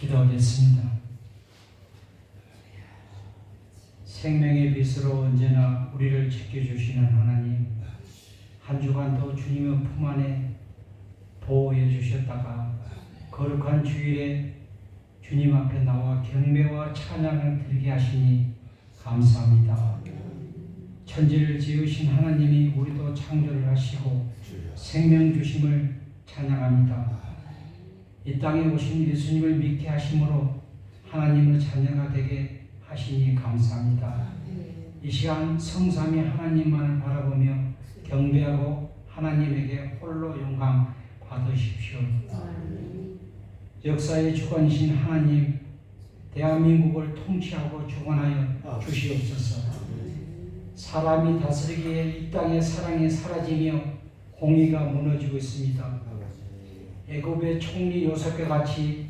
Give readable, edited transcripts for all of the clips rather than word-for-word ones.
기도하겠습니다. 생명의 빛으로 언제나 우리를 지켜주시는 하나님, 한 주간도 주님의 품 안에 보호해 주셨다가 거룩한 주일에 주님 앞에 나와 경배와 찬양을 드리게 하시니 감사합니다. 천지를 지으신 하나님이 우리도 창조를 하시고 생명 주심을 찬양합니다. 이 땅에 오신 예수님을 믿게 하심으로 하나님의 자녀가 되게 하시니 감사합니다. 이 시간 성삼위 하나님만을 바라보며 경배하고 하나님에게 홀로 영광 받으십시오. 역사의 주관이신 하나님, 대한민국을 통치하고 주관하여 주시옵소서. 사람이 다스리기에 이 땅의 사랑이 사라지며 공의가 무너지고 있습니다. 애굽의 총리 요셉과 같이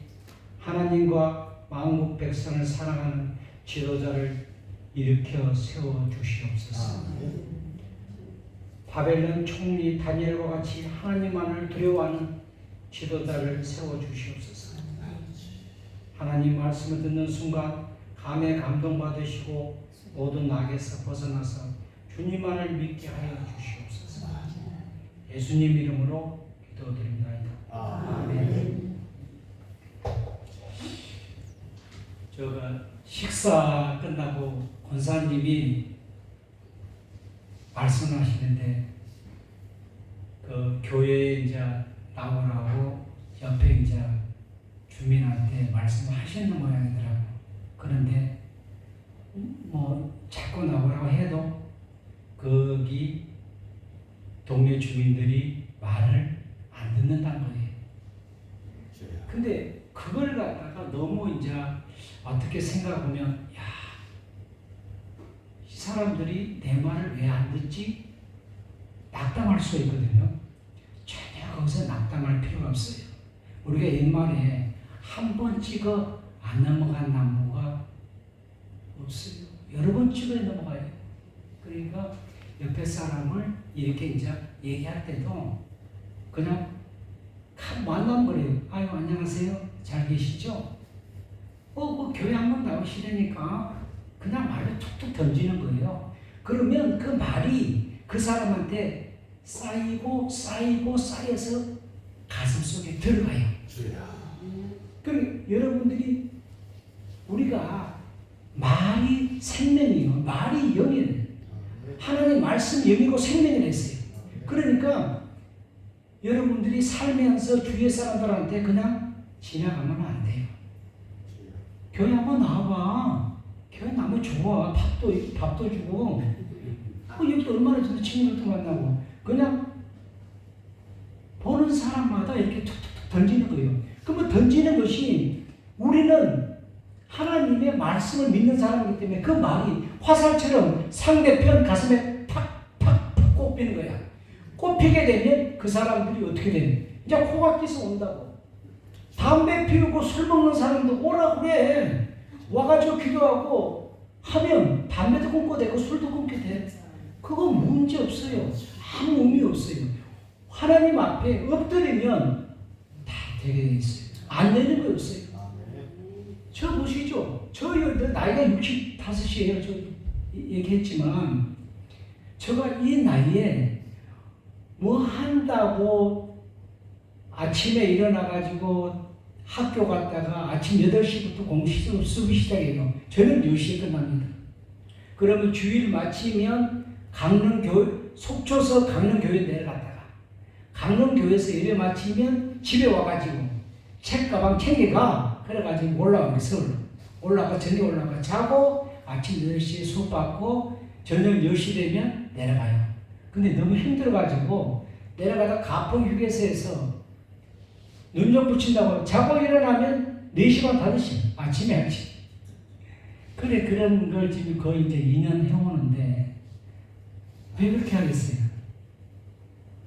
하나님과 만국 백성을 사랑하는 지도자를 일으켜 세워 주시옵소서. 바벨론 총리 다니엘과 같이 하나님만을 두려워하는 지도자를 세워 주시옵소서. 하나님 말씀을 듣는 순간 감에 감동받으시고 모든 악에서 벗어나서 주님만을 믿게 하여 주시옵소서. 예수님 이름으로 기도드립니다. 아멘. 식사 끝나고 권사님이 말씀하시는데 그 교회에 이제 나오라고 옆에 이제 주민한테 말씀하시는 모양이더라고. 그런데 뭐 자꾸 나오라고 해도 거기 동네 주민들이 말을 안 듣는다는 거예요. 근데 그걸 갖다가 너무 이제 어떻게 생각하면, 야, 이 사람들이 내 말을 왜 안 듣지? 낙담할 수가 있거든요. 전혀 거기서 낙담할 필요가 없어요. 우리가 옛말에 한 번 찍어 안 넘어간 나무가 없어요. 여러 번 찍어야 넘어가요. 그러니까 옆에 사람을 이렇게 이제 얘기할 때도 그냥 만남거려요. 아유, 안녕하세요. 잘 계시죠? 그 교회 한번 나오시려니까 그냥 말을 툭툭 던지는 거예요. 그러면 그 말이 그 사람한테 쌓여서 가슴 속에 들어가요. 그럼 여러분들이, 우리가 말이 생명이요, 말이 영이에요. 하나님 말씀 영이고 생명이라 했어요. 그러니까 여러분들이 살면서 주위의 사람들한테 그냥 지나가면 안 돼요. 교회 한번 나와봐. 교회 나면 좋아. 밥도 주고. 여기도 얼마나 좋은 친구들도 만나고. 그냥 보는 사람마다 이렇게 툭툭 던지는 거예요. 그러면 던지는 것이, 우리는 하나님의 말씀을 믿는 사람이기 때문에 그 말이 화살처럼 상대편 가슴에 팍팍팍 꼽히는 거야. 꼽히게 되면 그 사람들이 어떻게 되냐? 이제 코가 끼서 온다고. 담배 피우고 술 먹는 사람도 오라 그래. 와가지고 기도하고 하면 담배도 끊고 되고 술도 끊게 돼. 그건 문제 없어요. 아무 의미 없어요. 하나님 앞에 엎드리면 다 되게 돼 있어요. 안 되는 거 없어요. 저 보시죠. 저 나이가 65이에요. 저 얘기했지만 제가 이 나이에 뭐 한다고 아침에 일어나가지고 학교 갔다가 아침 8시부터 수업이 시작해요. 저는 10시에 끝납니다. 그러면 주일 마치면 속초서 강릉교회 내려갔다가 강릉교회에서 예배 마치면 집에 와가지고 책가방 챙겨가. 그래가지고 올라가면 서울로 저녁에 올라가 자고 아침 8시에 수업 받고 저녁 10시 되면 내려가요. 근데 너무 힘들어가지고 내려가다 가평 휴게소에서 눈 좀 붙인다고 자고 일어나면 4시 반 5시 아침에 하지. 그래, 그런 걸 지금 거의 이제 2년 해오는데 왜 그렇게 하겠어요?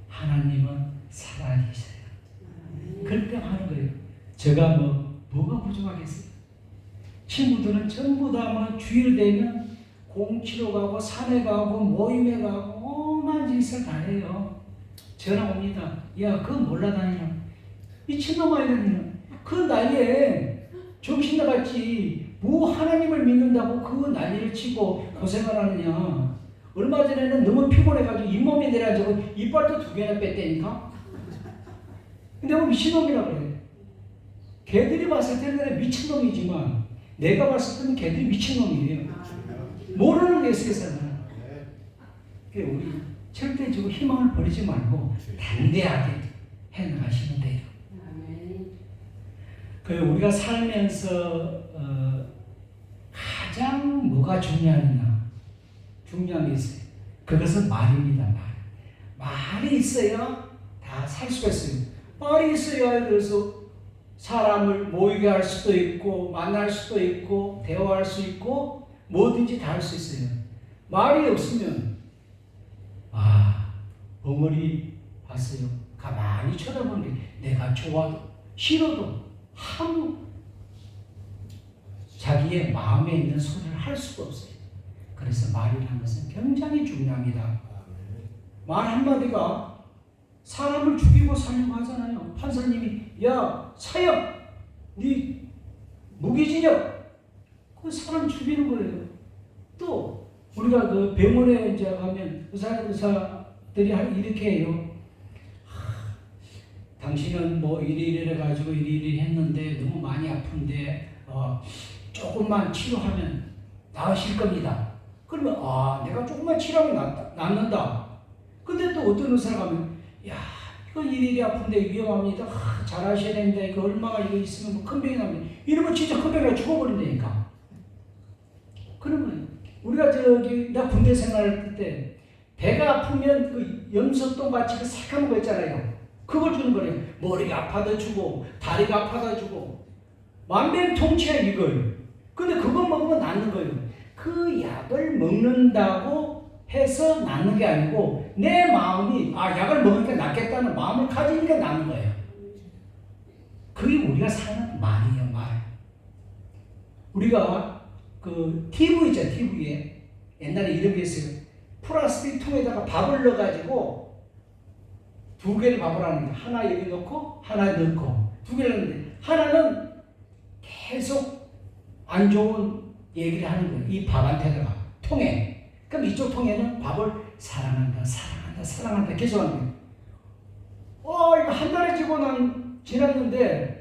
하나님은 살아계셔요. 그럴 때 하는 거예요. 제가 뭐가 부족하겠어요? 친구들은 전부 다 주일 되면 공치러 가고 산에 가고 모임에 가고 오만 짓을 다 해요. 전화 옵니다. 야, 그거 몰라 다니냐? 미친놈아, 이러면 그 나이에 정신 나갔지. 뭐 하나님을 믿는다고 그 난리를 치고 고생을 하느냐. 얼마 전에는 너무 피곤해가지고 잇몸에 내려앉고 이빨도 2개나 뺐다니까. 근데 뭐 미친놈이라 그래. 걔들이 봤을 때는 미친놈이지만 내가 봤을 때는 걔들이 미친놈이에요. 모르는 게 세상은. 우리 절대적으로 희망을 버리지 말고 담대하게 해나가시면 돼요. 우리가 살면서 가장 뭐가 중요한 게 있어요. 그것은 말입니다. 말이 있어야 다 살 수가 있어요. 말이 있어야 그래서 사람을 모이게 할 수도 있고 만날 수도 있고 대화할 수 있고 뭐든지 다 할 수 있어요. 말이 없으면 벙어리 봤어요. 가만히 쳐다보는 게 내가 좋아도 싫어도 아무 자기의 마음에 있는 소리를 할 수가 없어요. 그래서 말이라는 것은 굉장히 중요합니다. 말 한마디가 사람을 죽이고 살려고 하잖아요. 판사님이 야 사형 네 무기징역 그 사람 죽이는 거예요. 또 우리가 그 병원에 이제 가면 의사들이 이렇게 해요. 당신은 뭐 이리 해가지고 이리 했는데 너무 많이 아픈데 조금만 치료하면 나으실 겁니다. 그러면 내가 조금만 치료하면 낫는다. 근데 또 어떤 의사가 가면 야 이거 이리 아픈데 위험합니다. 잘하셔야 됩니다. 이거 얼마가 이거 있으면 뭐 큰 병이 나면 이러면 진짜 큰 병이 죽어버린다니까. 그러면 우리가 나 군대 생활할 때 배가 아프면 그 염소똥 같이 그 새까만 거 있잖아요. 그걸 주는 거예요. 머리가 아파도 주고 다리가 아파도 주고 만병통치야 이걸. 근데 그거 먹으면 낫는 거예요. 그 약을 먹는다고 해서 낫는 게 아니고 내 마음이 약을 먹으니까 낫겠다는 마음을 가지니까 낫는 거예요. 그게 우리가 사는 말이에요. 말. 우리가 그 TV 있잖아요. TV에 옛날에 이런 게 있어요. 플라스틱 통에다가 밥을 넣어가지고 2개를 밥을 하는데 하나 여기 넣고 하나 넣고 2개를 넣는데 하나는 계속 안 좋은 얘기를 하는 거예요. 이 밥한테다가 통에. 그럼 이쪽 통에는 밥을 사랑한다 계속 하는 거예요. 이거 한 달에 지났는데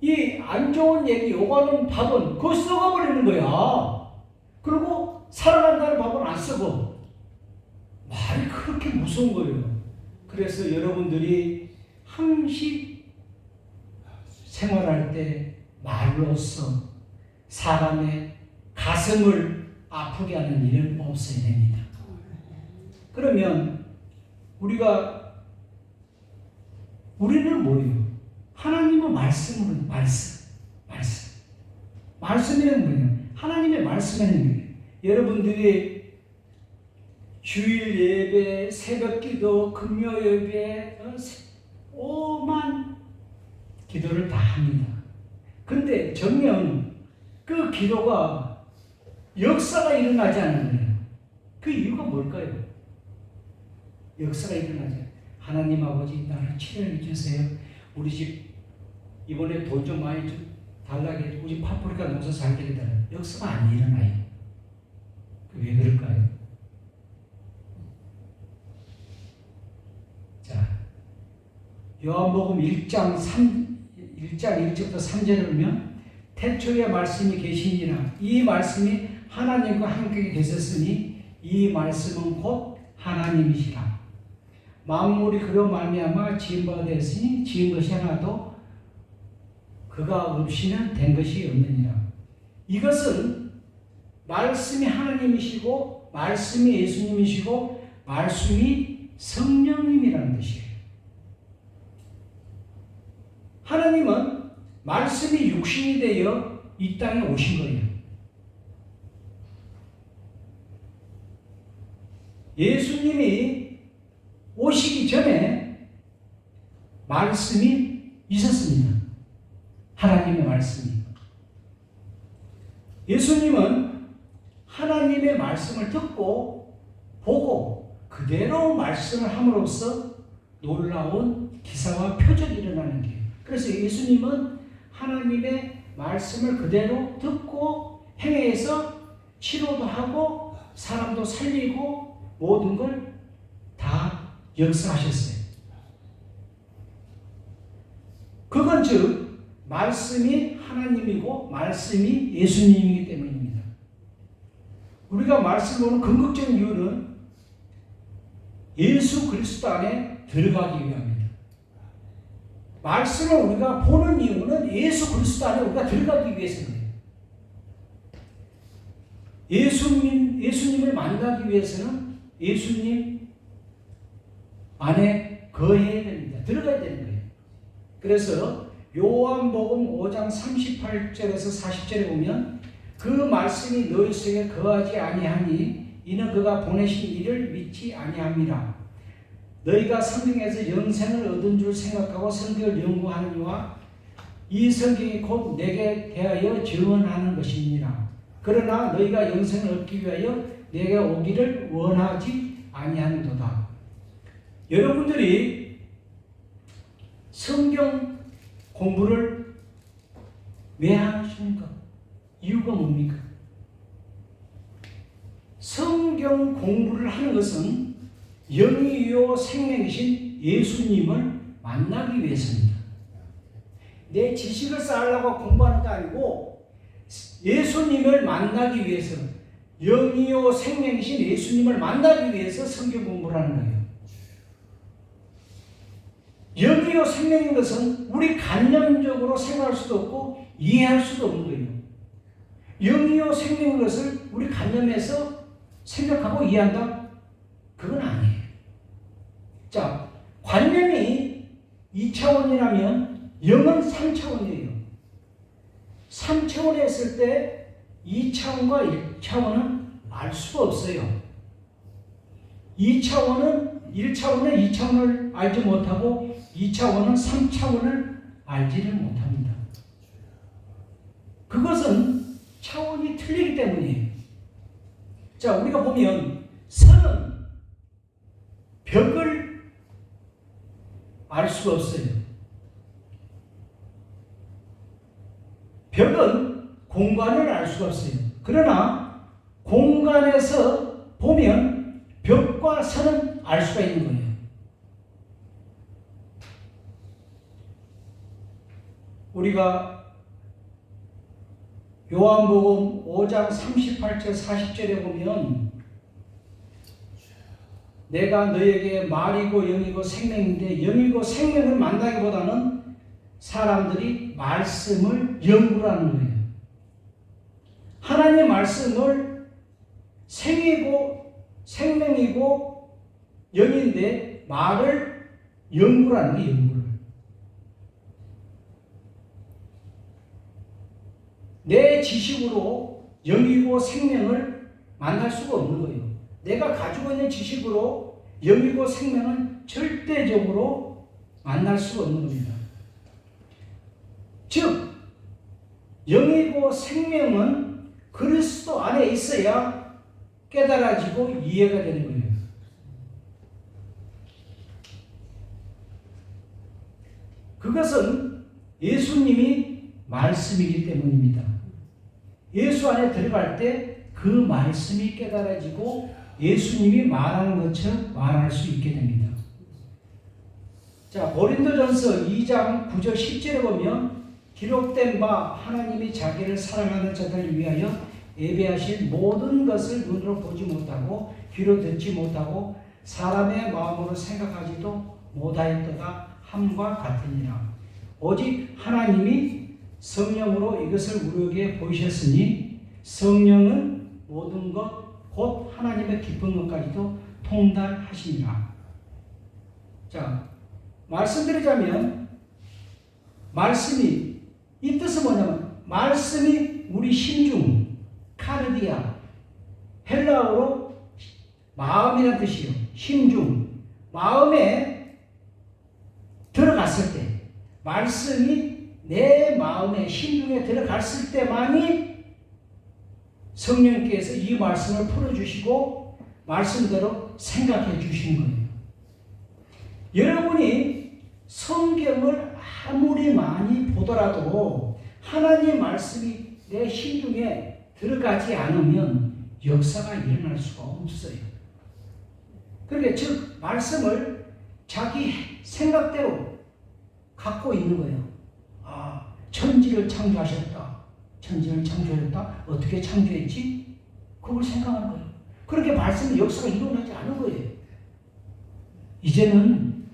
이 안 좋은 얘기 요구하는 밥은 그거 썩어버리는 거야. 그리고 사랑한다는 밥은 안 썩어. 말이 그렇게 무서운 거예요. 그래서 여러분들이 항시 생활할 때 말로써 사람의 가슴을 아프게 하는 일은 없어야 됩니다. 그러면 우리는 뭐예요? 하나님의 말씀으로 말씀이란 뭐예요? 하나님의 말씀이라는 거예요. 여러분들이 주일 예배, 새벽 기도, 금요 예배, 오만 기도를 다 합니다. 근데 정녕 그 기도가 역사가 일어나지 않는 거예요. 그 이유가 뭘까요? 역사가 일어나지. 하나님 아버지 나를 치료해 주세요. 우리 집 이번에 돈 좀 많이 좀 달라게 우리 파프리카 농사 잘 되겠다. 역사가 안 일어나요. 왜 그럴까요? 자, 요한복음 1장 1절부터 3절을 보면 태초에 말씀이 계시니라. 이 말씀이 하나님과 함께 계셨으니 이 말씀은 곧 하나님이시라. 만물이 그로 말미암아 지은 바가 되었으니 지은 것이 하나도 그가 없이는 된 것이 없느니라. 이것은 말씀이 하나님이시고 말씀이 예수님이시고 말씀이 성령님이라는 뜻이에요. 하나님은 말씀이 육신이 되어 이 땅에 오신 거예요. 예수님이 오시기 전에 말씀이 있었습니다. 하나님의 말씀이. 예수님은 하나님의 말씀을 듣고 보고 그대로 말씀을 함으로써 놀라운 기사와 표적이 일어나는 거예요. 그래서 예수님은 하나님의 말씀을 그대로 듣고 행해서 치료도 하고 사람도 살리고 모든 걸 다 역사하셨어요. 그건 즉 말씀이 하나님이고 말씀이 예수님이기 때문입니다. 우리가 말씀을 보는 궁극적인 이유는 예수 그리스도 안에 들어가기 위함입니다. 말씀을 우리가 보는 이유는 예수 그리스도 안에 우리가 들어가기 위해서입니다. 예수님을 만나기 위해서는 예수님 안에 거해야 됩니다. 들어가야 되는 거예요. 그래서 요한복음 5장 38절에서 40절에 보면 그 말씀이 너희 속에 거하지 아니하니 이는 그가 보내신 이를 믿지 아니함이라. 너희가 성경에서 영생을 얻은 줄 생각하고 성경을 연구하느니와 이 성경이 곧 내게 대하여 증언하는 것이니라. 그러나 너희가 영생을 얻기 위하여 내게 오기를 원하지 아니하는도다. 여러분들이 성경 공부를 왜 하십니까? 이유가 뭡니까? 성경 공부를 하는 것은 영이요 생명이신 예수님을 만나기 위해서입니다. 내 지식을 쌓으려고 공부하는 게 아니고 예수님을 만나기 위해서, 영이요 생명이신 예수님을 만나기 위해서 성경 공부를 하는 거예요. 영이요 생명인 것은 우리 관념적으로 생각할 수도 없고 이해할 수도 없는 거예요. 영이요 생명인 것을 우리 관념에서 생각하고 이해한다? 그건 아니에요. 자, 관념이 2차원이라면 영은 3차원이에요. 3차원에 했을 때 2차원과 1차원은 알 수가 없어요. 1차원은 2차원을 알지 못하고 2차원은 3차원을 알지를 못합니다. 그것은 차원이 틀리기 때문이에요. 자, 우리가 보면 선은 벽을 알 수가 없어요. 벽은 공간을 알 수가 없어요. 그러나 공간에서 보면 벽과 선은 알 수가 있는 거예요. 우리가 요한복음 5장 38절 40절에 보면 내가 너에게 말이고 영이고 생명인데 영이고 생명을 만나기보다는 사람들이 말씀을 연구를 하는 거예요. 하나님의 말씀을 생이고 생명이고 영인데 말을 연구를 하는 거예요. 연구를. 내 지식으로 영이고 생명을 만날 수가 없는 거예요. 내가 가지고 있는 지식으로 영이고 생명은 절대적으로 만날 수가 없는 겁니다. 즉 영이고 생명은 그리스도 안에 있어야 깨달아지고 이해가 되는 거예요. 그것은 예수님이 말씀이기 때문입니다. 예수 안에 들어갈 때 그 말씀이 깨달아지고 예수님이 말하는 것처럼 말할 수 있게 됩니다. 자, 고린도전서 2장 9절 10절에 보면 기록된 바 하나님이 자기를 사랑하는 자들을 위하여 예배하신 모든 것을 눈으로 보지 못하고 귀로 듣지 못하고 사람의 마음으로 생각하지도 못하였도다 함과 같으니라. 오직 하나님이 성령으로 이것을 우리에게 보이셨으니 성령은 모든 것 곧 하나님의 깊은 것까지도 통달하시니라. 자, 말씀드리자면 말씀이 이 뜻은 뭐냐면 말씀이 우리 심중, 카르디아, 헬라어로 마음이라는 뜻이요. 심중, 마음에 들어갔을 때 말씀이 내 마음의 심중에 들어갔을 때만이 성령께서 이 말씀을 풀어주시고 말씀대로 생각해 주시는 거예요. 여러분이 성경을 아무리 많이 보더라도 하나님 말씀이 내 심중에 들어가지 않으면 역사가 일어날 수가 없어요. 그러니까 즉 말씀을 자기 생각대로 갖고 있는 거예요. 아, 천지를 창조하셨다. 천지를 창조했다. 어떻게 창조했지? 그걸 생각하는 거예요. 그렇게 말씀의 역사가 일어나지 않은 거예요. 이제는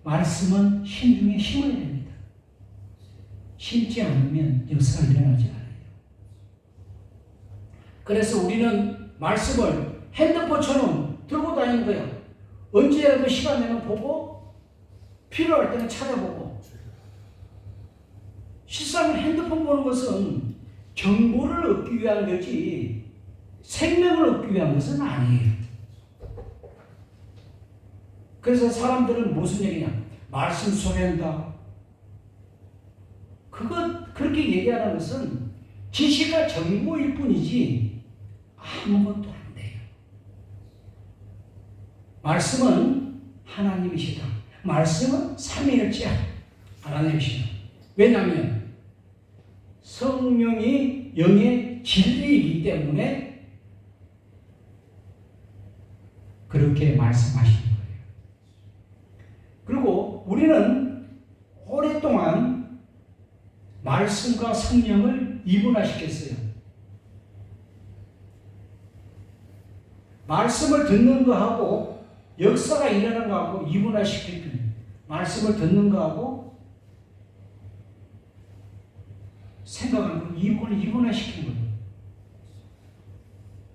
말씀은 심중에 심어야 됩니다. 심지 않으면 역사가 일어나지 않아요. 그래서 우리는 말씀을 핸드폰처럼 들고 다니는 거예요. 언제라도 시간 내면 보고 필요할 때는 찾아보고. 실상 핸드폰 보는 것은 정보를 얻기 위한 거지 생명을 얻기 위한 것은 아니에요. 그래서 사람들은 무슨 얘기냐? 말씀 소리한다. 그렇게 얘기하는 것은 지식과 정보일 뿐이지 아무것도 안 돼요. 말씀은 하나님이시다. 말씀은 삼위일체 하나님이시다. 왜냐하면 성령이 영의 진리이기 때문에 그렇게 말씀하시는 거예요. 그리고 우리는 오랫동안 말씀과 성령을 이분화시켰어요. 말씀을 듣는 거하고 역사가 일어나는 거하고 이분화시켰거든요. 말씀을 듣는 거하고 생각하는 거 이분화시킨 거예요.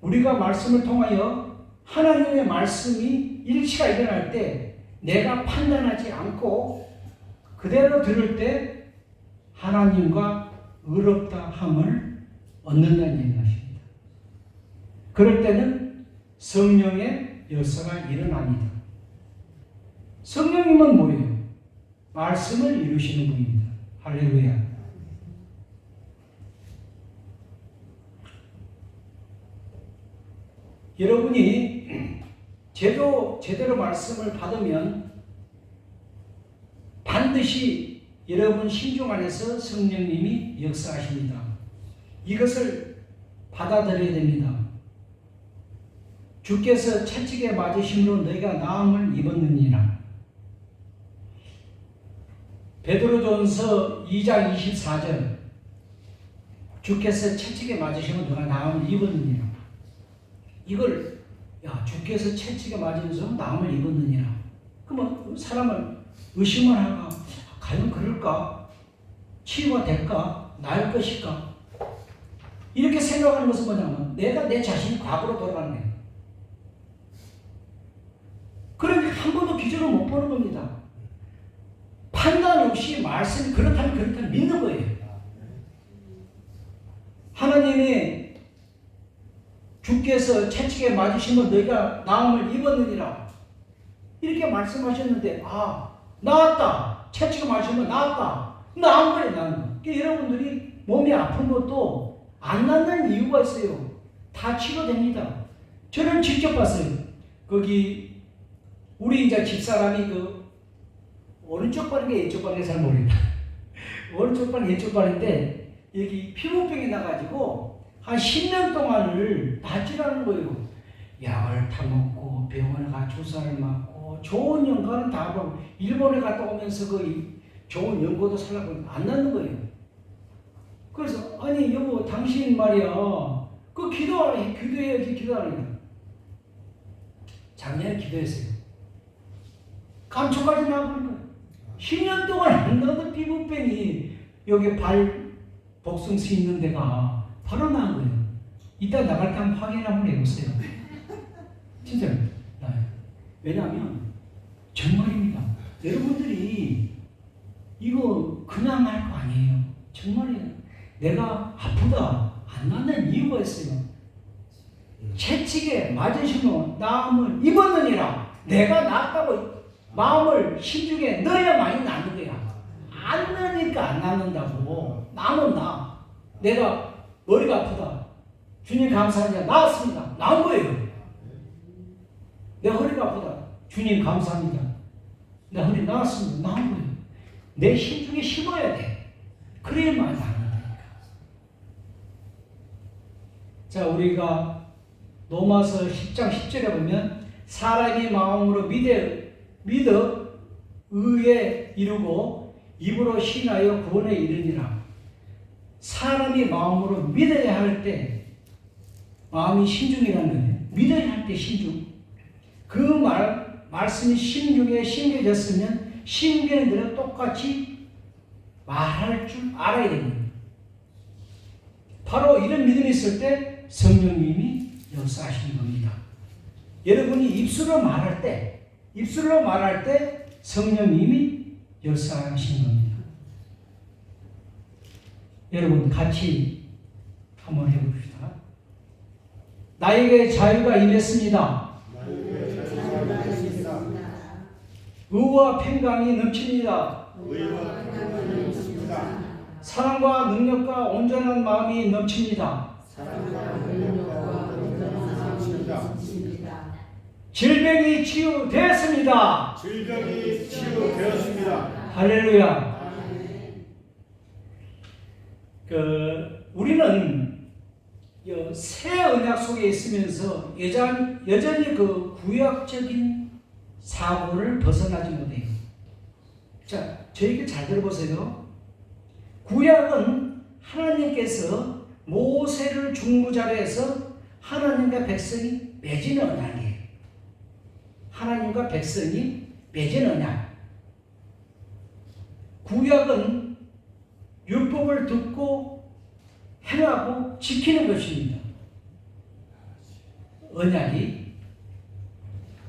우리가 말씀을 통하여 하나님의 말씀이 일치가 일어날 때 내가 판단하지 않고 그대로 들을 때 하나님과 의롭다 함을 얻는다는 얘기가 있습니다. 그럴 때는 성령의 역사가 일어납니다. 성령님은 뭐예요? 말씀을 이루시는 분입니다. 할렐루야. 여러분이 제대로 말씀을 받으면 반드시 여러분 심중 안에서 성령님이 역사하십니다. 이것을 받아들여야 됩니다. 주께서 채찍에 맞으심으로 너희가 나음을 입었느니라. 베드로전서 2장 24절 주께서 채찍에 맞으심으로 너희가 나음을 입었느니라. 이걸 주께서 채찍에 맞으면서 나음을 입었느니라. 그러면 사람을 의심을 하가 과연 그럴까? 치유가 될까? 나을 것일까? 이렇게 생각하는 것은 뭐냐면 내가 내 자신이 과거로 돌아가는 거예요. 그러니까 한 번도 기적을 못 보는 겁니다. 판단 없이 말씀이 그렇다면 믿는 거예요. 하나님이 주께서 채찍에 맞으시면 너희가 나음을 입었느니라 이렇게 말씀하셨는데 나았다. 채찍에 맞으면 나았다. 나은 거예요. 나은 거. 여러분들이 몸이 아픈 것도 안 낫는 이유가 있어요. 다 치료됩니다. 저는 직접 봤어요. 거기 우리 이제 집사람이 오른쪽 발인가 왼쪽 발인가 잘 모르겠다. 오른쪽 발 왼쪽 발인데 여기 피부병이 나가지고 한 10년 동안을 낫지라는 거예요. 약을 타먹고 병원에 가 주사를 맞고 좋은 연구는 다 하고 일본에 갔다 오면서 좋은 연구도 살라고 안 낫는 거예요. 그래서 아니 여보 당신 말이야 기도해야지 기도하는. 작년에 기도했어요. 감초까지 나와버린 거예요. 10년 동안 안 나던 피부병이 여기 발 복숭스 있는 데가 바로 나은 거예요. 이따 나갈 때 한번 확인 한번 해보세요. 진짜 나요. 왜냐하면 정말입니다. 여러분들이 이거 그냥 할 거 아니에요. 정말이에요. 내가 아프다 안 낫는 이유가 있어요. 채찍에 맞으시면 나음을 입었느니라. 내가 낫다고 마음을 심중에 넣어야 많이 낫는 거야. 안 넣으니까 안 낫는다고. 나면 나. 내가 머리가 아프다. 주님 감사합니다. 나았습니다. 나은 거예요. 내 허리가 아프다. 주님 감사합니다. 내 허리 나았습니다. 나은 거예요. 내 심중에 심어야 돼. 그래야만 나는 거예요. 자, 우리가 로마서 10장 10절에 보면 사람이 마음으로 믿어 의에 이르고 입으로 신하여 구원에 이르니라. 사람이 마음으로 믿어야 할 때 마음이 신중이라는 거예요. 믿어야 할 때 신중. 그 말씀이 심중에 심겨졌으면 심기는 대로 똑같이 말할 줄 알아야 됩니다. 바로 이런 믿음이 있을 때 성령님이 역사하시는 겁니다. 여러분이 입술로 말할 때 성령님이 역사하시는 겁니다. 여러분 같이 한번 해봅시다. 나에게 자유가 임했습니다. 의와 평강이 넘칩니다. 사랑과 능력과 온전한 마음이 넘칩니다. 질병이 치유되었습니다. 할렐루야. 우리는 새 언약 속에 있으면서 여전히 그 구약적인 사고를 벗어나지 못해요. 자, 저에게 잘 들어보세요. 구약은 하나님께서 모세를 중보자로 해서 하나님과 백성이 맺은 언약이에요. 하나님과 백성이 맺은 언약. 구약은 율법을 듣고 행하고 지키는 것입니다. 언약이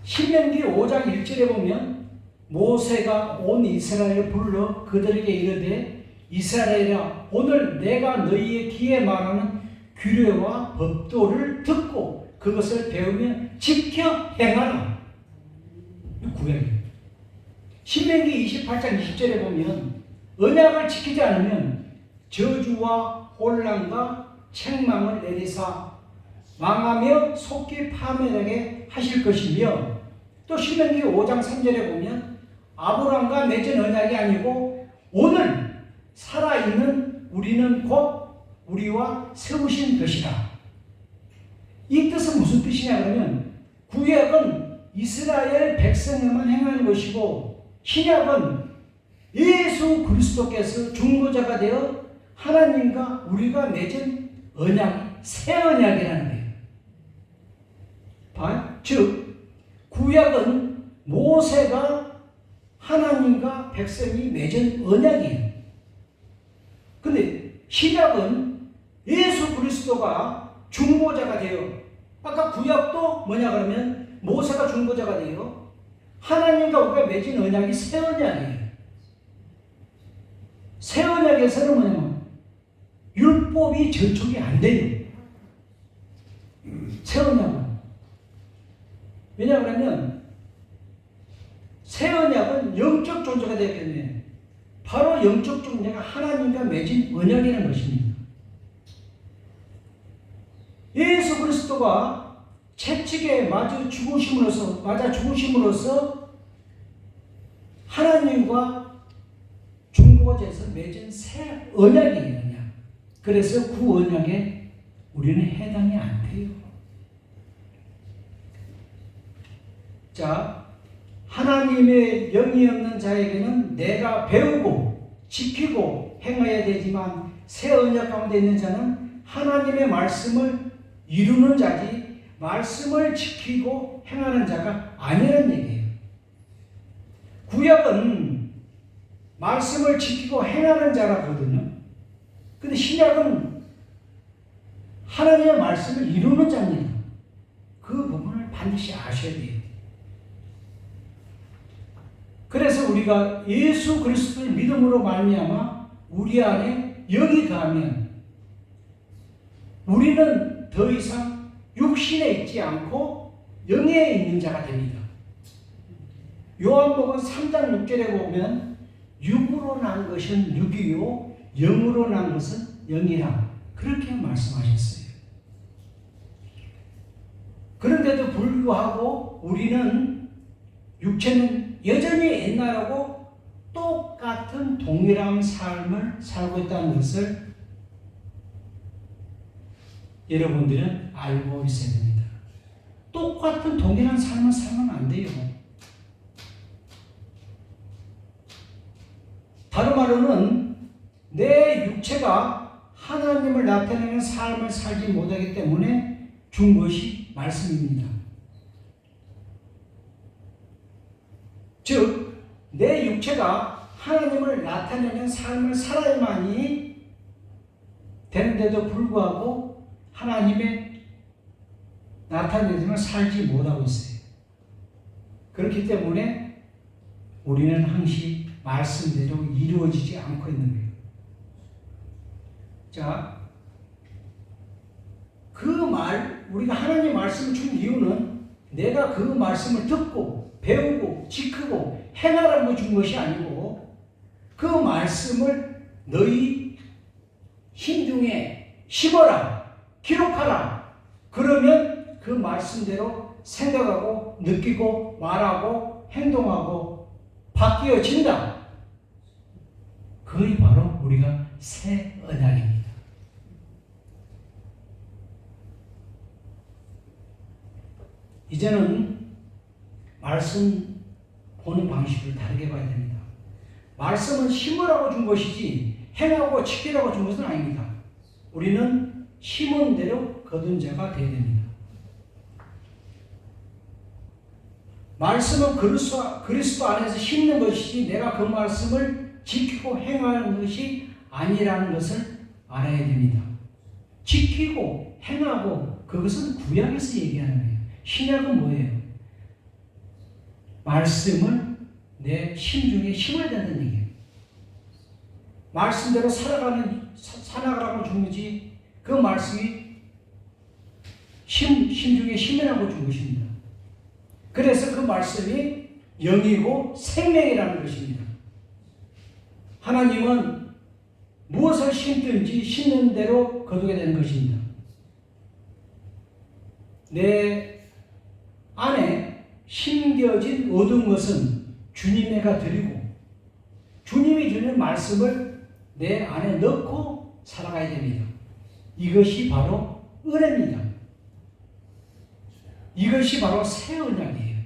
신명기 5장 1절에 보면 모세가 온 이스라엘을 불러 그들에게 이르되 이스라엘아 오늘 내가 너희의 귀에 말하는 규례와 법도를 듣고 그것을 배우며 지켜 행하라. 구약이에요. 신명기 28장 20절에 보면 언약을 지키지 않으면 저주와 혼란과 책망을 내리사 망하며 속히 파멸하게 하실 것이며 또 신명기 5장 3절에 보면 아브라함과 맺은 언약이 아니고 오늘 살아있는 우리는 곧 우리와 세우신 것이다. 이 뜻은 무슨 뜻이냐 그러면 구약은 이스라엘 백성에만 행하는 것이고 신약은 예수 그리스도께서 중보자가 되어 하나님과 우리가 맺은 언약이 새 언약이라는 거예요. 즉 구약은 모세가 하나님과 백성이 맺은 언약이에요. 근데 신약은 예수 그리스도가 중보자가 되어 아까 구약도 뭐냐 그러면 모세가 중보자가 되어 하나님과 우리가 맺은 언약이 새 언약이에요. 새 언약에서는 뭐냐면 율법이 저촉이 안 돼요. 새 언약은. 왜냐하면 새 언약은 영적 존재가 되기 때문에 바로 영적 존재가 하나님과 맺은 언약이라는 것입니다. 예수 그리스도가 채찍에 맞아 죽으심으로써 하나님과 중보자에서 맺은 새 언약이에요. 언약. 그래서 그 언약에 우리는 해당이 안 돼요. 자, 하나님의 영이 없는 자에게는 내가 배우고 지키고 행해야 되지만 새 언약 가운데 있는 자는 하나님의 말씀을 이루는 자지 말씀을 지키고 행하는 자가 아니라는 얘기예요. 구약은 말씀을 지키고 행하는 자라거든요. 근데 신약은 하나님의 말씀을 이루는 자입니다. 그 부분을 반드시 아셔야 돼요. 그래서 우리가 예수 그리스도를 믿음으로 말미암아 우리 안에 영이 더하면 우리는 더 이상 육신에 있지 않고 영에 있는 자가 됩니다. 요한복음 3장 6절에 보면 육으로 난 것은 육이요 영으로 난 것은 영이라 그렇게 말씀하셨어요. 그런데도 불구하고 우리는 육체는 여전히 옛날하고 똑같은 동일한 삶을 살고 있다는 것을 여러분들은 알고 있어야 됩니다. 똑같은 동일한 삶을 살면 안 돼요. 다른 말로는 내 육체가 하나님을 나타내는 삶을 살지 못하기 때문에 준 것이 말씀입니다. 즉, 내 육체가 하나님을 나타내는 삶을 살아야만이 되는데도 불구하고 하나님의 나타내는 살지 못하고 있어요. 그렇기 때문에 우리는 항시 말씀대로 이루어지지 않고 있는 거예요. 자, 우리가 하나님 말씀을 준 이유는 내가 그 말씀을 듣고 배우고 지키고 행하라고 준 것이 아니고 그 말씀을 너희 심중에 심어라, 기록하라. 그러면 그 말씀대로 생각하고 느끼고 말하고 행동하고 바뀌어진다. 그게 바로 우리가 새 언약입니다. 이제는 말씀 보는 방식을 다르게 봐야 됩니다. 말씀은 심으라고 준 것이지 행하고 지키라고 준 것은 아닙니다. 우리는 심은 대로 거둔 자가 되어야 됩니다. 말씀은 그리스도 안에서 심는 것이지 내가 그 말씀을 지키고 행하는 것이 아니라는 것을 알아야 됩니다. 지키고 행하고 그것은 구약에서 얘기하는 거예요. 신약은 뭐예요? 말씀을 내 심중에 심어야 된다는 얘기예요. 말씀대로 살아가라고 준 거지 그 말씀이 심중에 심으라고 준 것입니다. 그래서 그 말씀이 영이고 생명이라는 것입니다. 하나님은 무엇을 심든지 심는 대로 거두게 되는 것입니다. 내 안에 심겨진 얻은 것은 주님에게 드리고 주님이 주는 말씀을 내 안에 넣고 살아가야 됩니다. 이것이 바로 은혜입니다. 이것이 바로 새 언약이에요.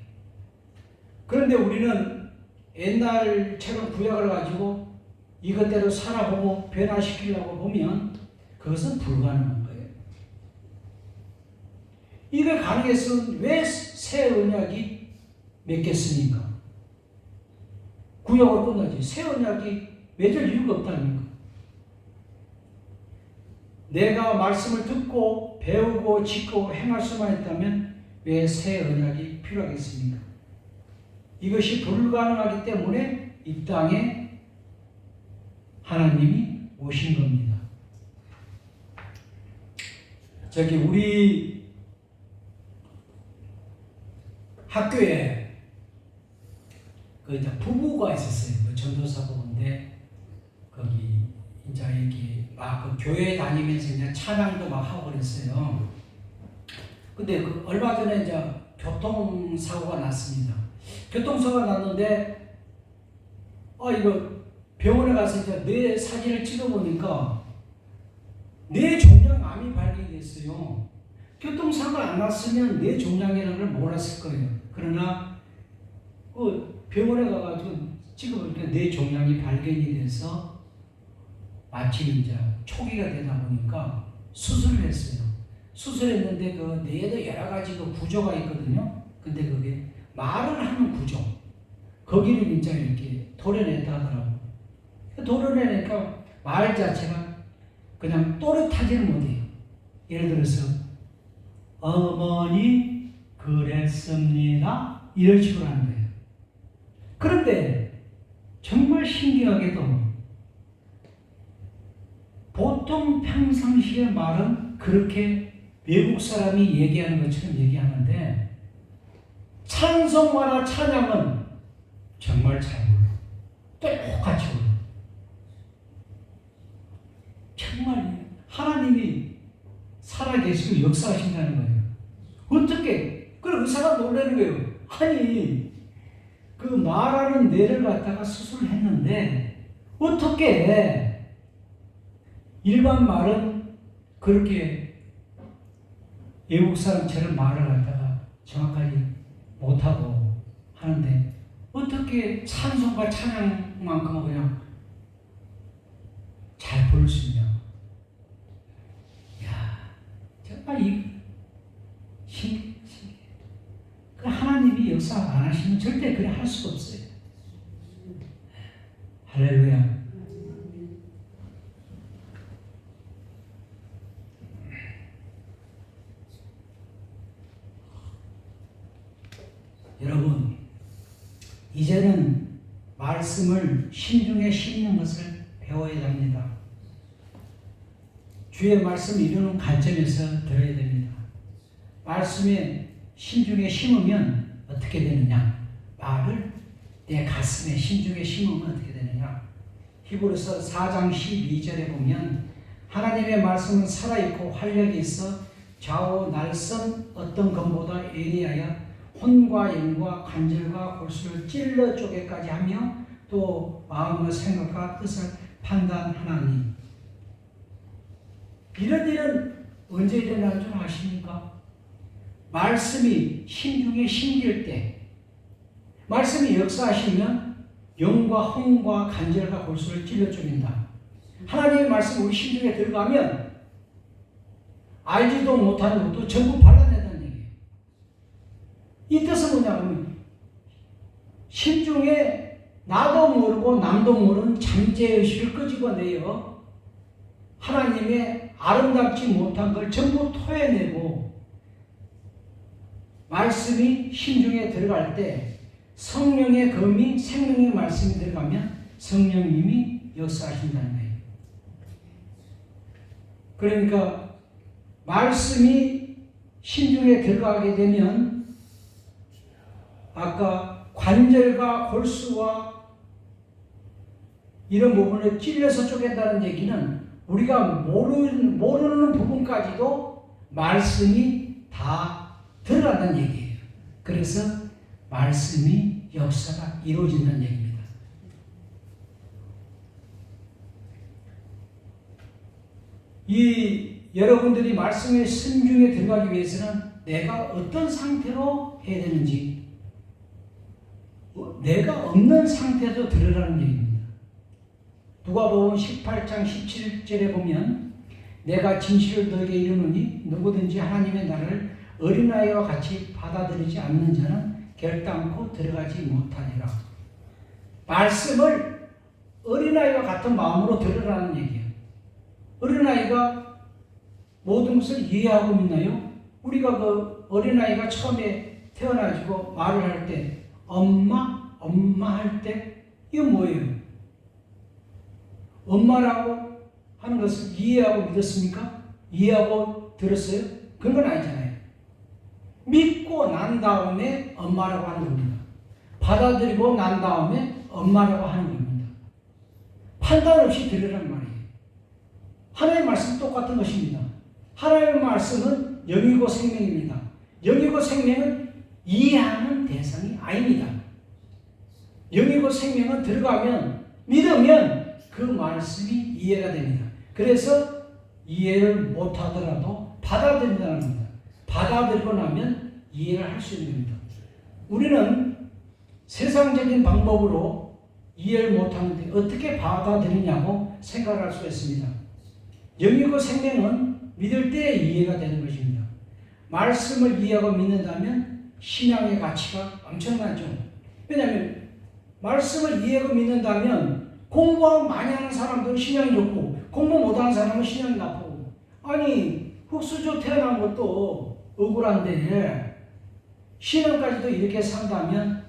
그런데 우리는 옛날처럼 구약을 가지고 이것대로 살아보고 변화시키려고 보면 그것은 불가능한 거예요. 이게 가능했으면 왜 새 언약이 맺겠습니까? 구약으로 끝나지. 새 언약이 맺을 이유가 없다니까. 내가 말씀을 듣고 배우고 지키고 행할 수만 있다면 왜 새 언약이 필요하겠습니까? 이것이 불가능하기 때문에 이 땅에 하나님이 오신 겁니다. 우리 학교에 부부가 있었어요. 전도사 부부인데 거기 이제 이렇게 막 교회 다니면서 이제 찬양도 막 하고 그랬어요. 근데 얼마 전에 이제 교통사고가 났습니다. 교통사고가 났는데 이거 병원에 가서 이제 뇌 사진을 찍어보니까 뇌 종양암이 발견이 됐어요. 교통사고가 안 났으면 뇌 종양이라는 걸 몰랐을 거예요. 그러나 병원에 가가지고 찍어보니까 뇌 종양이 발견이 돼서 마침 이제 초기가 되다 보니까 수술을 했어요. 수술했는데 그 뇌에도 여러 가지 구조가 있거든요. 근데 그게 말을 하는 구조. 거기를 이제 이렇게 도려냈다 하더라고요. 도려내니까 말 자체가 그냥 또렷하지는 못해요. 예를 들어서 어머니 그랬습니다. 이런 식으로 하는 거예요. 그런데 정말 신기하게도 보통 평상시의 말은 그렇게 외국 사람이 얘기하는 것처럼 얘기하는데 찬송가나 찬양은 정말 잘 불러. 똑같이 불러. 정말 하나님이 살아계시고 역사하신다는 거예요. 어떻게? 그럼 의사가 놀라는 거예요. 아니 그 말하는 뇌를 갖다가 수술을 했는데 어떻게 일반 말은 그렇게 외국 사람처럼 말을 하다가 정확하게 못하고 하는데 어떻게 찬송과 찬양만큼은 그냥 잘 부를 수 있냐. 야, 정말 신기해. 하나님이 역사 안 하시면 절대 그래 할 수가 없어요. 할렐루야. 여러분, 이제는 말씀을 신중에 심는 것을 배워야 합니다. 주의 말씀을 이루는 관점에서 들어야 됩니다. 말씀에 신중에 심으면 어떻게 되느냐? 말을 내 가슴에 신중에 심으면 어떻게 되느냐? 히브리서 4장 12절에 보면 하나님의 말씀은 살아있고 활력이 있어 좌우 날선 어떤 검보다 예리하여 혼과 영과 관절과 골수를 찔러 쪼개까지 하며 또 마음과 생각과 뜻을 판단하나니. 이런 일은 언제 일어나는 줄 아십니까? 말씀이 심중에 심길 때, 말씀이 역사하시면 영과 혼과 관절과 골수를 찔러 쪼갠다. 하나님의 말씀이 우리 심중에 들어가면 알지도 못하는 것도 전부 발라낸다는 얘기예요. 이 뜻은 뭐냐면 심중에 나도 모르고 남도 모르는 잠재의식을 끄집어내어 하나님의 아름답지 못한 걸 전부 토해내고 말씀이 심중에 들어갈 때 성령의 검이 생명의 말씀이 들어가면 성령님이 역사하신다는 거예요. 그러니까 말씀이 심중에 들어가게 되면 아까 관절과 골수와 이런 부분을 찔려서 쪼갠다는 얘기는 우리가 모르는 부분까지도 말씀이 다 들어간다는 얘기예요. 그래서 말씀이 역사가 이루어진다는 얘기입니다. 이 여러분들이 말씀의 심중에 들어가기 위해서는 내가 어떤 상태로 해야 되는지, 내가 없는 상태에서 들으라는 얘기입니다. 누가복음 18장 17절에 보면 내가 진실을 너에게 이르노니 누구든지 하나님의 나라를 어린아이와 같이 받아들이지 않는 자는 결단코 들어가지 못하리라. 말씀을 어린아이와 같은 마음으로 들으라는 얘기예요. 어린아이가 모든 것을 이해하고 있나요? 우리가 그 어린아이가 처음에 태어나지고 말을 할 때 엄마 할 때 이건 뭐예요? 엄마라고 하는 것을 이해하고 믿었습니까? 이해하고 들었어요? 그런 건 아니잖아요. 믿고 난 다음에 엄마라고 하는 겁니다. 받아들이고 난 다음에 엄마라고 하는 겁니다. 판단 없이 들으란 말이에요. 하나님의 말씀 똑같은 것입니다. 하나님의 말씀은 영이고 생명입니다. 영이고 생명은 이해하는 대상이 아닙니다. 영이고 생명은 들어가면 믿으면 그 말씀이 이해가 됩니다. 그래서 이해를 못하더라도 받아들인다는 겁니다. 받아들이고 나면 이해를 할 수 있는 겁니다. 우리는 세상적인 방법으로 이해를 못하는데 어떻게 받아들이냐고 생각할 수 있습니다. 영이고 생명은 믿을 때 이해가 되는 것입니다. 말씀을 이해하고 믿는다면 신앙의 가치가 엄청나죠. 왜냐하면 말씀을 이해하고 믿는다면 공부 많이 하는 사람들은 신앙이 좋고 공부 못하는 사람은 신앙이 나쁘고, 아니 흙수저 태어난 것도 억울한데 신앙까지도 이렇게 산다면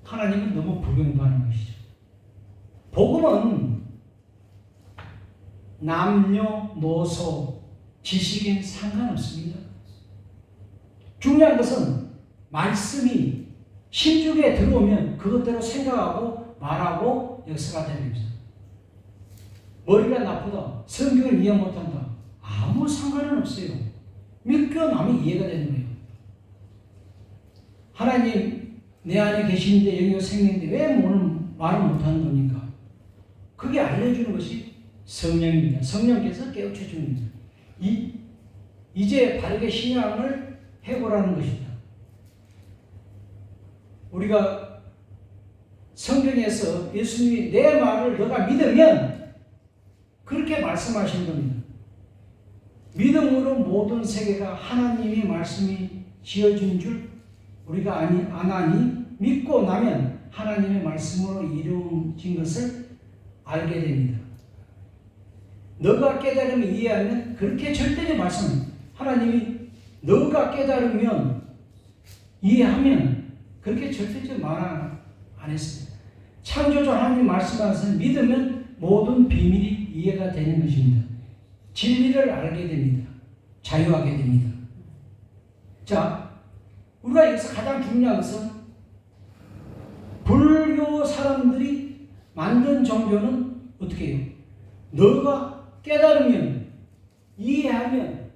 하나님은 너무 불경도하는 것이죠. 복음은 남녀노소 지식인 상관없습니다. 중요한 것은 말씀이 심중에 들어오면 그것대로 생각하고 말하고 역사가 되는 겁니다. 머리가 나쁘다, 성경을 이해 못한다, 아무 상관은 없어요. 믿고 나면 이해가 되는 거예요. 하나님 내 안에 계시는데 영이고 생명인데 왜 말을 못하는 겁니까? 그게 알려주는 것이 성령입니다. 성령께서 깨우쳐 주는 겁니다. 이제 바르게 신앙을 해고라는 것입니다. 우리가 성경에서 예수님이 내 말을 너가 믿으면 그렇게 말씀하시는 겁니다. 믿음으로 모든 세계가 하나님의 말씀이 지어진 줄 우리가 안 아니 믿고 나면 하나님의 말씀으로 이루어진 것을 알게 됩니다. 너가 깨달으면 이해하면 그렇게 절대적 말씀은 하나님이 너가 깨달으면 이해하면 그렇게 절대적 말 안 했습니다. 창조주 하나님 말씀하셔서 믿으면 모든 비밀이 이해가 되는 것입니다. 진리를 알게 됩니다. 자유하게 됩니다. 자, 우리가 여기서 가장 중요한 것은 불교 사람들이 만든 종교는 어떻게 해요? 너가 깨달으면 이해하면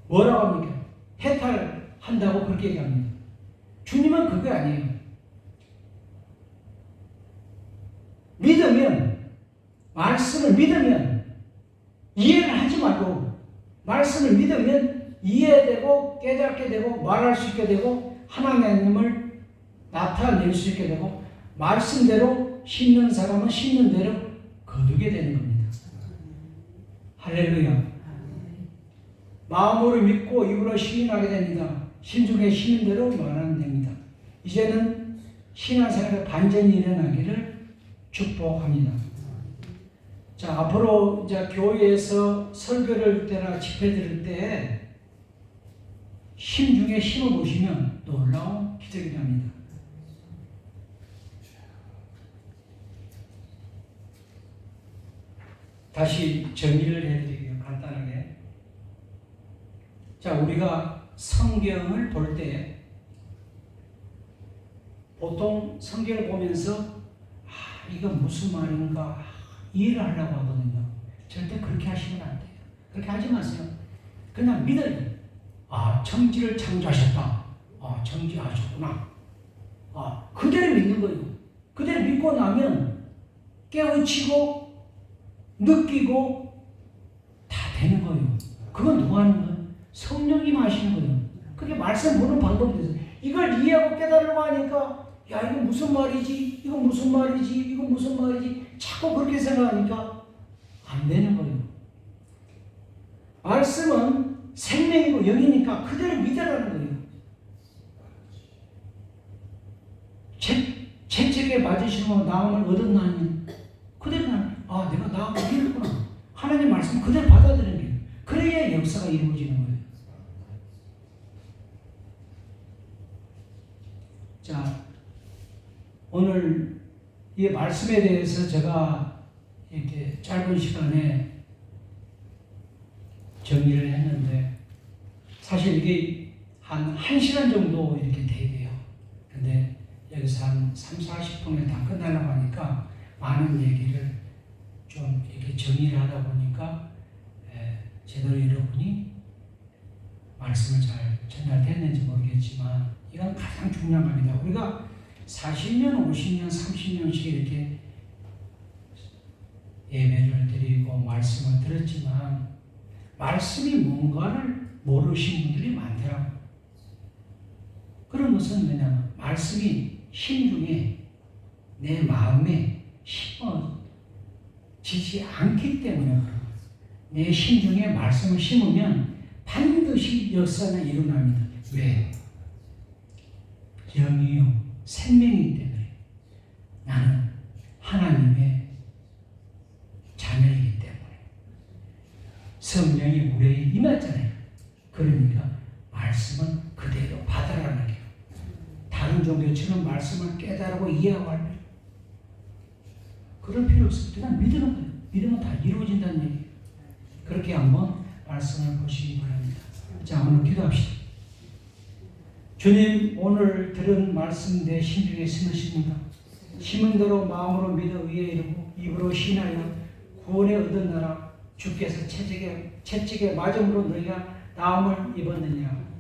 뭐라고 합니까? 해탈한다고 그렇게 얘기합니다. 주님은 그게 아니에요. 믿으면 말씀을 믿으면 이해를 하지 말고 말씀을 믿으면 이해되고 깨닫게 되고 말할 수 있게 되고 하나님을 나타낼 수 있게 되고 말씀대로 심는 사람은 심는 대로 거두게 되는 겁니다. 할렐루야. 마음으로 믿고 입으로 시인하게 됩니다. 심중에 심는 대로 말하면 됩니다. 이제는 신앙생활의 반전이 일어나기를 축복합니다. 자, 앞으로 이제 교회에서 설교를 때나 집회 들을 때 심중에 심어 보시면 놀라운 기적이 납니다. 다시 정리를 해드릴게요. 간단하게. 자, 우리가 성경을 볼 때 보통 성경을 보면서 이거 무슨 말인가 이해를 하려고 하거든요. 절대 그렇게 하시면 안 돼요. 그렇게 하지 마세요. 그냥 믿어요. 청지를 창조하셨다. 청지하셨구나. 그대로 믿는 거예요. 그대로 믿고 나면 깨우치고 느끼고 다 되는 거예요. 그건 누가 하는 거예요? 성령님 하시는 거예요. 그게 말씀 보는 방법이 돼서 이걸 이해하고 깨달으려고 하니까 야, 이거 무슨 말이지? 이거 무슨 말이지? 이거 무슨 말이지? 자꾸 그렇게 생각하니까 안 되는 거예요. 말씀은 생명이고 영이니까 그대로 믿으라는 거예요. 재책에 맞으시고 나음을 얻었나니 그대로 내가 나음을 얻었구나. 하나님 말씀 그대로 받아들이는 거예요. 그래야 역사가 이루어지는 거예요. 자, 오늘 이 말씀에 대해서 제가 이렇게 짧은 시간에 정리를 했는데 사실 이게 한 1시간 정도 이렇게 돼요. 근데 여기서 한 30-40분에 다 끝나려고 하니까 많은 얘기를 좀 이렇게 정리를 하다 보니까 제대로 여러분이 말씀을 잘 전달됐는지 모르겠지만 이건 가장 중요한 겁니다. 우리가 40년, 50년, 30년씩 이렇게 예배를 드리고 말씀을 들었지만 말씀이 뭔가를 모르신 분들이 많더라고요. 그런 것은 뭐냐면 말씀이 심중에 내 마음에 심어지지 않기 때문에 그래요. 내 심중에 말씀을 심으면 반드시 역사는 일어납니다. 왜? 영이요 생명이기 때문에 나는 하나님의 자녀이기 때문에 성령이 우리에게 임했잖아요. 그러니까 말씀은 그대로 받아라는 거예요. 다른 종교처럼 말씀을 깨달고 이해하고 할 필요 그럴 필요 없어요. 그냥 믿으는 거예요. 믿으면 다 이루어진다는 얘기예요. 그렇게 한번 말씀을 보시기 바랍니다. 자, 오늘 기도합시다. 주님, 오늘 들은 말씀 내 심중에 심으십니다. 심은 대로 마음으로 믿어 위에 이르고 입으로 신하여 구원에 얻은 나라 주께서 채찍에 맞음으로 너희가 나음을 입었느냐.